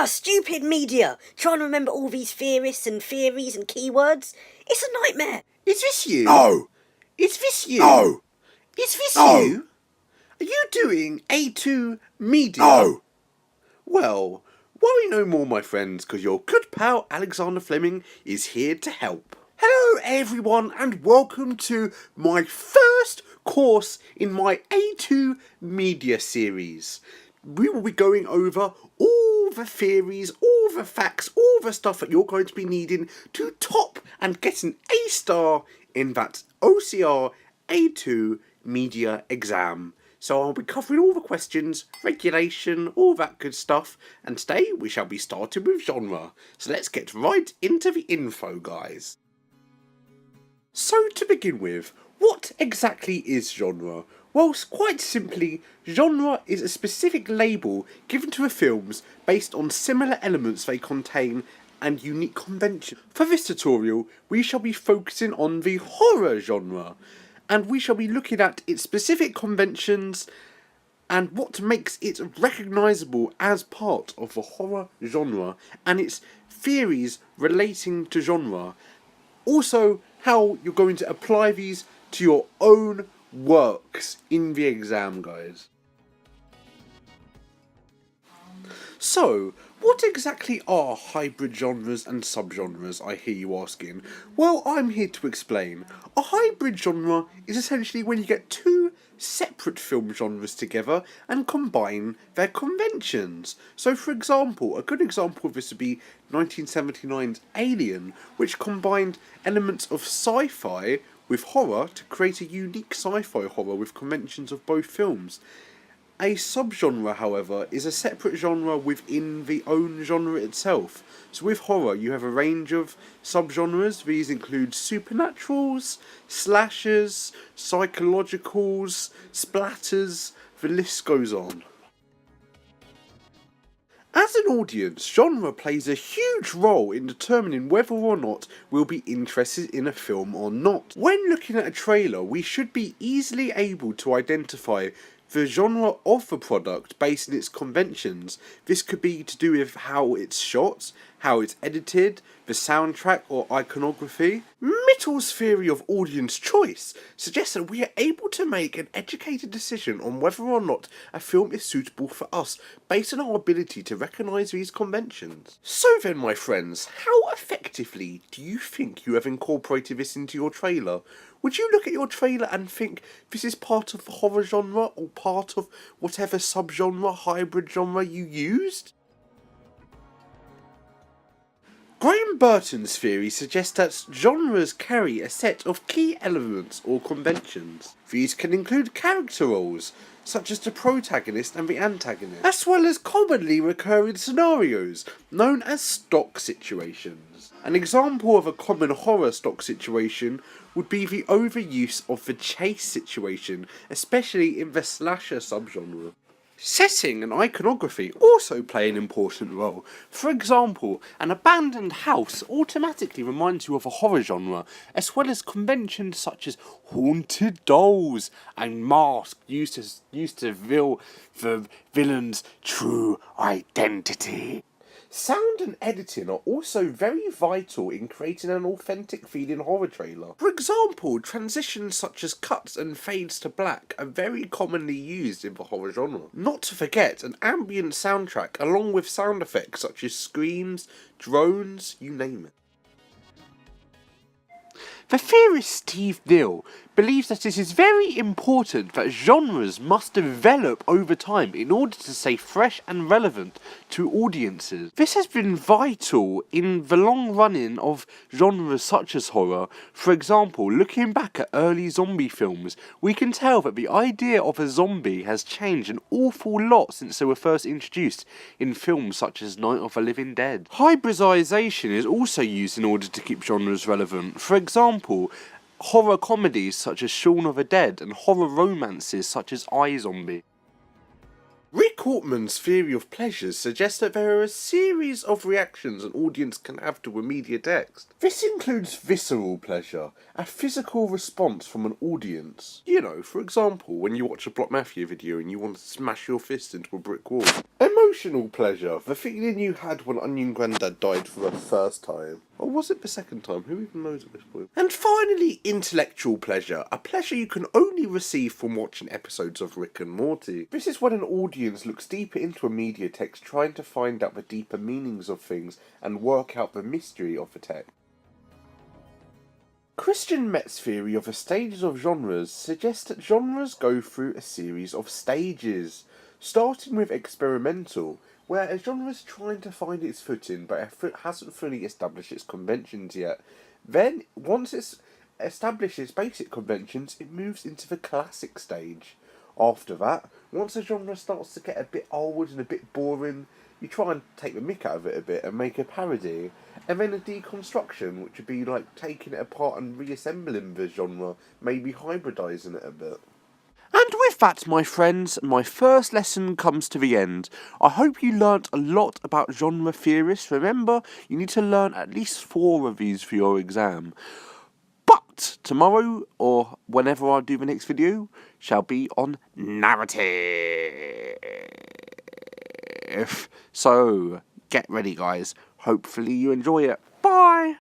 Stupid media! Trying to remember all these theorists and theories and keywords. It's a nightmare. Is this you? No! Is this you? No! Is this No! you? Are you doing A2 Media? No! Well, worry no more, my friends, because your good pal Alexander Fleming is here to help. Hello everyone and welcome to my first course in my A2 Media series. We will be going over all the theories, all the facts, all the stuff that you're going to be needing to top and get an A star in that OCR A2 Media exam. So I'll be covering all the questions, regulation, all that good stuff, and today we shall be starting with genre. So let's get right into the info, guys. So to begin with, what exactly is genre? Well, quite simply, genre is a specific label given to a films based on similar elements they contain and unique convention. For this tutorial, we shall be focusing on the horror genre, and we shall be looking at its specific conventions and what makes it recognisable as part of the horror genre and its theories relating to genre. Also, how you're going to apply these to your own works in the exam, guys. So, what exactly are hybrid genres and subgenres, I hear you asking? Well, I'm here to explain. A hybrid genre is essentially when you get two separate film genres together and combine their conventions. So for example, a good example of this would be 1979's Alien, which combined elements of sci-fi with horror to create a unique sci-fi horror with conventions of both films. A subgenre, however, is a separate genre within the own genre itself. So with horror, you have a range of subgenres. These include supernaturals, slashers, psychologicals, splatters, the list goes on. As an audience, genre plays a huge role in determining whether or not we'll be interested in a film or not. When looking at a trailer, we should be easily able to identify the genre of the product based on its conventions. This could be to do with how it's shot, how it's edited, the soundtrack or iconography. Mittel's theory of audience choice suggests that we are able to make an educated decision on whether or not a film is suitable for us based on our ability to recognise these conventions. So then, my friends, how effectively do you think you have incorporated this into your trailer? Would you look at your trailer and think this is part of the horror genre or part of whatever subgenre, hybrid genre you used? Graham Burton's theory suggests that genres carry a set of key elements or conventions. These can include character roles, such as the protagonist and the antagonist, as well as commonly recurring scenarios, known as stock situations. An example of a common horror stock situation would be the overuse of the chase situation, especially in the slasher subgenre. Setting and iconography also play an important role. For example, an abandoned house automatically reminds you of a horror genre, as well as conventions such as haunted dolls and masks used to reveal the villain's true identity. Sound and editing are also very vital in creating an authentic feeling horror trailer. For example, transitions such as cuts and fades to black are very commonly used in the horror genre. Not to forget an ambient soundtrack along with sound effects such as screams, drones, you name it. The theorist Steve Dill believes that it is very important that genres must develop over time in order to stay fresh and relevant to audiences. This has been vital in the long running of genres such as horror. For example, looking back at early zombie films, we can tell that the idea of a zombie has changed an awful lot since they were first introduced in films such as Night of the Living Dead. Hybridization is also used in order to keep genres relevant. For example, horror comedies such as Shaun of the Dead and horror romances such as iZombie. Rick Ortman's theory of pleasures suggests that there are a series of reactions an audience can have to a media text. This includes visceral pleasure, a physical response from an audience. You know, for example, when you watch a Block Mafia video and you want to smash your fist into a brick wall. Emotional pleasure, the feeling you had when Onion Grandad died for the first time. Or was it the second time? Who even knows at this point? And finally, intellectual pleasure, a pleasure you can only receive from watching episodes of Rick and Morty. This is when an audience looks deeper into a media text, trying to find out the deeper meanings of things and work out the mystery of the text. Christian Metz's theory of the stages of genres suggests that genres go through a series of stages, starting with experimental, where a genre is trying to find its footing but hasn't fully established its conventions yet. Then, once it's established its basic conventions, it moves into the classic stage. After that, once a genre starts to get a bit old and a bit boring, you try and take the mick out of it a bit and make a parody. And then a deconstruction, which would be like taking it apart and reassembling the genre, maybe hybridising it a bit. And with that, my friends, my first lesson comes to the end. I hope you learnt a lot about genre theorists. Remember, you need to learn at least 4 of these for your exam. But tomorrow, or whenever I do the next video, shall be on narrative. So, get ready guys. Hopefully you enjoy it. Bye!